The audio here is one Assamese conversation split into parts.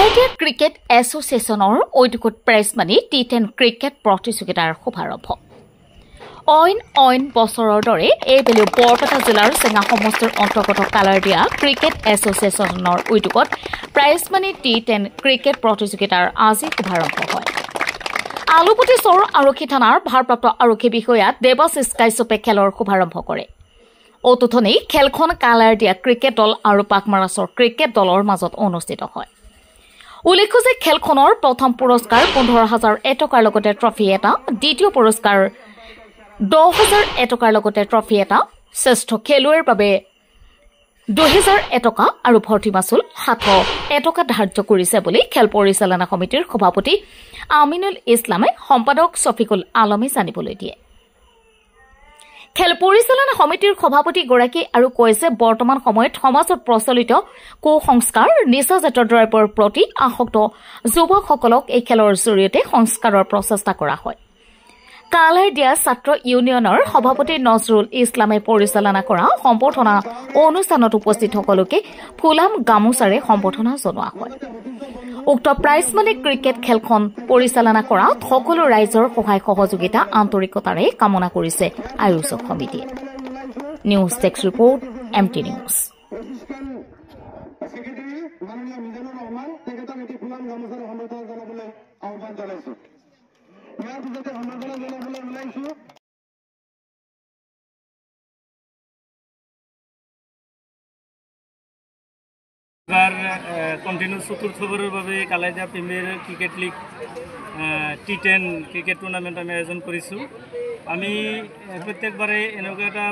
ইণ্ডিয়া ক্ৰিকেট এছ'চিয়েশ্যনৰ উদ্যোগত প্ৰাইজ মানি টি10 ক্ৰিকেট প্ৰতিযোগিতাৰ শুভাৰম্ভ। অইন বছৰৰ দৰে এইবেলিও বৰপেটা জিলাৰ চেঙা সমষ্টিৰ অন্তৰ্গত কালাৰদিয়া ক্ৰিকেট এছ'চিয়েশ্যনৰ উদ্যোগত প্ৰাইজ মানি টি10 ক্ৰিকেট প্ৰতিযোগিতাৰ আজি শুভাৰম্ভ হয়। আলুপতি চৰ আৰক্ষী থানাৰ ভাৰপ্ৰাপ্ত আৰক্ষী বিষয়া দেৱাশিষ কাশ্যপে খেলৰ শুভাৰম্ভ কৰে। অতুথনি খেলখন কালাৰদিয়া ক্ৰিকেট দল আৰু পাকমাৰাচৰ ক্ৰিকেট দলৰ মাজত অনুষ্ঠিত হয়। উল্লেখ্য যে খেলখনৰ প্ৰথম পুৰস্কাৰ 15,000 টকাৰ লগতে ট্ৰফি এটা, দ্বিতীয় পুৰস্কাৰ 10,000 টকাৰ লগতে ট্ৰফি এটা, শ্ৰেষ্ঠ খেলুৱৈৰ বাবে 2,000 টকা আৰু ভৰ্তি মাচুল 700 টকা ধাৰ্য কৰিছে বুলি খেল পৰিচালনা সমিতিৰ সভাপতি আমিনুল ইছলামে সম্পাদক শফিকুল আলমে জানিবলৈ দিয়ে। খেল পৰিচালনা সমিতিৰ সভাপতিগৰাকী আৰু কয় যে বৰ্তমান সময়ত সমাজত প্ৰচলিত কুসংস্কাৰ নিচাজাতীয় দ্ৰব্যৰ প্ৰতি আসক্ত যুৱকসকলক এই খেলৰ জৰিয়তে সংস্কাৰৰ প্ৰচেষ্টা কৰা হয়। কালাৰদিয়া ছাত্ৰ ইউনিয়নৰ সভাপতি নজৰুল ইছলামে পৰিচালনা কৰা সম্বৰ্ধনা অনুষ্ঠানত উপস্থিত সকলোকে ফুলাম গামোচাৰে সম্বৰ্ধনা জনোৱা হয়। উক্ত প্ৰাইজ মানি ক্ৰিকেট খেলখন পৰিচালনা কৰা সকলো ৰাইজৰ সহায় সহযোগিতা আন্তৰিকতাৰে কামনা কৰিছে আয়োজক সমিতিয়ে। নিউজ ডেস্ক ৰিপৰ্ট MT নিউজ। কণ্টিনিউ চতুৰ্থবাৰৰ বাবে কালাৰদিয়া প্ৰিমিয়াৰ ক্ৰিকেট লীগ টি10 ক্ৰিকেট টুৰ্ণামেণ্ট আমি আয়োজন কৰিছোঁ। আমি প্ৰত্যেকবাৰে এনেকুৱা এটা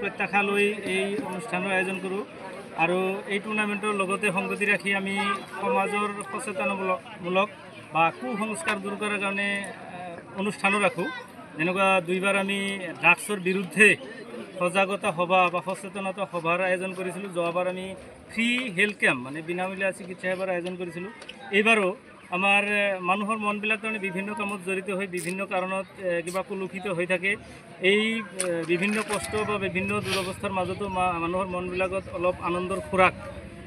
প্ৰত্যাশা লৈ এই অনুষ্ঠানৰ আয়োজন কৰোঁ আৰু এই টুৰ্ণামেণ্টৰ লগতে সংগতি ৰাখি আমি সমাজৰ সচেতনমূলক বা কুসংস্কাৰ দূৰ কৰাৰ কাৰণে অনুষ্ঠানো ৰাখোঁ। যেনেকুৱা দুইবাৰ আমি ড্ৰাগছৰ বিৰুদ্ধে সজাগতা সভা বা সচেতনতা সভাৰ আয়োজন কৰিছিলোঁ। যোৱাবাৰ আমি ফ্ৰী হেল্থ কেম্প মানে বিনামূলীয়া চিকিৎসা সেৱাৰ আয়োজন কৰিছিলোঁ। এইবাৰো আমাৰ মানুহৰ মনবিলাক তাৰমানে বিভিন্ন কামত জড়িত হৈ বিভিন্ন কাৰণত কিবা কলুষিত হৈ থাকে। এই বিভিন্ন কষ্ট বা বিভিন্ন দুৰৱস্থাৰ মাজতো মানুহৰ মনবিলাকত অলপ আনন্দৰ খোৰাক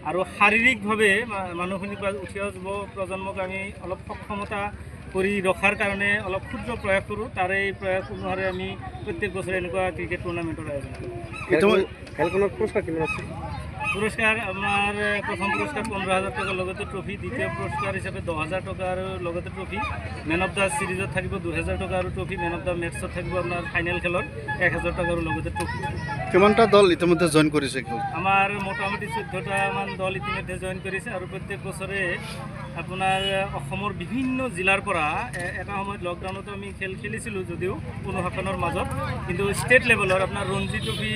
আৰু শাৰীৰিকভাৱে মানুহখিনিক বা উঠি অহা যুৱ প্ৰজন্মক আমি অলপ সক্ষমতা কৰি ৰখাৰ কাৰণে অলপ ক্ষুদ্ৰ প্ৰয়াস কৰোঁ। তাৰে এই প্ৰয়াস অনুসাৰে আমি প্ৰত্যেক বছৰে এনেকুৱা ক্ৰিকেট টুৰ্ণামেণ্টৰ আয়োজন কৰোঁ। খেলখনত পুৰস্কাৰ কিমান আছে? পুৰস্কাৰ আমাৰ প্ৰথম পুৰস্কাৰ 15,000 টকাৰ লগতে ট্ৰফি, দ্বিতীয় পুৰস্কাৰ হিচাপে 10,000 টকা আৰু লগতে ট্ৰফি, মেন অফ দ্য ছিৰিজত থাকিব 2,000 টকা আৰু ট্ৰফি, মেন অফ দ্য মেটছত থাকিব আপোনাৰ ফাইনেল খেলত 1,000 টকা আৰু লগতে ট্ৰফি। কিমানটা দল ইতিমধ্যে জইন কৰিছে? আমাৰ মোটামুটি 14টামান দল ইতিমধ্যে জইন কৰিছে আৰু প্ৰত্যেক বছৰে আপোনাৰ অসমৰ বিভিন্ন জিলাৰ পৰা এটা সময়ত লকডাউনতো আমি খেলিছিলোঁ যদিও কোনো শাসনৰ মাজত, কিন্তু ষ্টেট লেভেলৰ আপোনাৰ ৰঞ্জি ট্ৰফি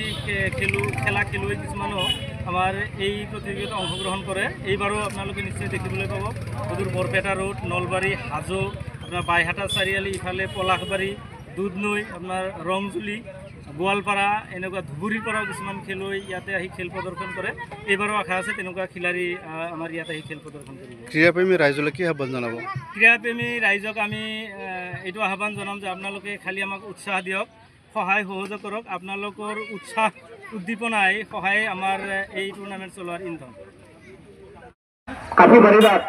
খেলা খেলুৱৈ কিছুমানো আমাৰ এই প্ৰতিযোগিতাত অংশগ্ৰহণ কৰে। এইবাৰো আপোনালোকে নিশ্চয় দেখিবলৈ পাব। সদূৰ বৰপেটা ৰোড, নলবাৰী, হাজো, আপোনাৰ বাইহাটা চাৰিআলি, ইফালে পলাশবাৰী, দুধনৈ, আপোনাৰ ৰংজুলি, গোৱালপাৰা, এনেকুৱা ধুবুৰীৰ পৰাও কিছুমান খেলুৱৈ ইয়াতে আহি খেল প্ৰদৰ্শন কৰে। এইবাৰো আশা আছে তেনেকুৱা খিলাৰী আমাৰ ইয়াতে আহি খেল প্ৰদৰ্শন কৰিব। ক্ৰীড়াপ্ৰেমী ৰাইজলৈ কি আহ্বান জনাব? ক্ৰীড়াপ্ৰেমী ৰাইজক আমি এইটো আহ্বান জনাম যে আপোনালোকে খালি আমাক উৎসাহ দিয়ক, সহায় সহযোগ কৰক। আপোনালোকৰ উৎসাহ উদ্দীপনাই সহায় আমাৰ এই টুर्नामेंट चलवार ईंधन। काफी बड़ी बात,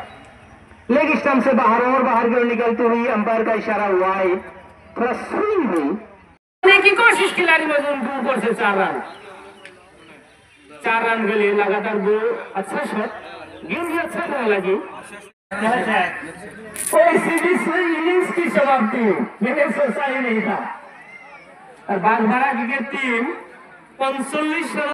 लेग स्टंप से बाहर और बाहर की ओर निकलती हुई अंपायर का इशारा वाइड, थोड़ा स्विंग हुई की कोशिश खिलाड़ी मजूर ऊपर से 4 रन के लिए लगातार 2 अच्छा शॉट, गेंद भी अच्छा करने लगी। सीरीज इनिंग्स की समाप्ति मैंने सोचा ही नहीं था। और बागबाड़ा क्रिकेट टीम 45